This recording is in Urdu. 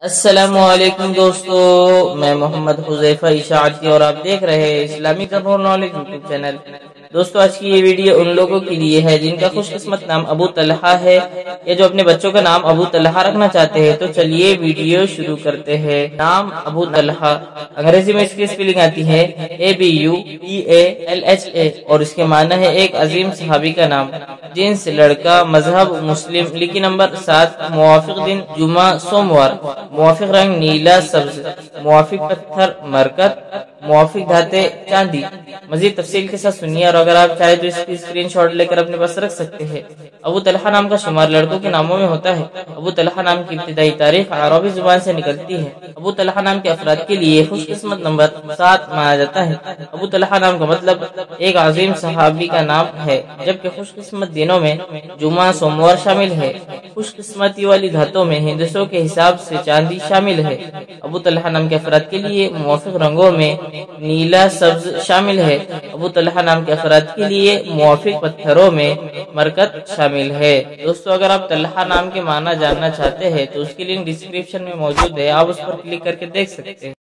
السلام علیکم دوستو، میں محمد حذیفہ اشاعتی اور آپ دیکھ رہے ہیں اسلامک نالج یوٹیوب چینل۔ دوستو آج کی یہ ویڈیو ان لوگوں کے لیے ہے جن کا خوش قسمت نام ابو طلحہ ہے یا جو اپنے بچوں کا نام ابو طلحہ رکھنا چاہتے ہیں۔ تو چلیے ویڈیو شروع کرتے ہیں۔ نام ابو طلحہ، انگریزی میں اس کی سپیلنگ آتی ہے ABUTALHA اور اس کے معنی ہے ایک عظیم صحابی کا نام۔ جنس لڑکا، مذہب مسلم، لکی نمبر 7، موافق دن جمعہ سوموار، موافق رنگ نیلا سبز، موافق پتھر مرکت، موافق دھاتے چاندی۔ مزید تفصیل کے ساتھ سنیے اور اگر آپ چاہیں تو اس کی اسکرین شاٹ لے کر اپنے پاس رکھ سکتے ہیں۔ ابو طلحہ نام کا شمار لڑکوں کے ناموں میں ہوتا ہے۔ ابو طلحہ نام کی ابتدائی تاریخ عربی زبان سے نکلتی ہے۔ ابو طلحہ نام کے افراد کے لیے خوش قسمت نمبر 7 مانا جاتا ہے۔ ابو طلحہ نام کا مطلب ایک عظیم صحابی کا نام ہے، جبکہ خوش قسمت دنوں میں جمعہ سوموار شامل ہے۔ خوش قسمتی والی دھاتوں میں ہندسوں کے حساب سے چاندی شامل ہے۔ ابو طلحہ نام کے افراد کے لیے موافق رنگوں میں نیلا سبز شامل ہے۔ ابو طلحہ نام کے افراد کے لیے موافق پتھروں میں مرکت شامل ہے۔ دوستو اگر آپ طلحہ نام کے معنی جاننا چاہتے ہیں تو اس کی لنک ڈسکرپشن میں موجود ہے، آپ اس پر کلک کر کے دیکھ سکتے ہیں۔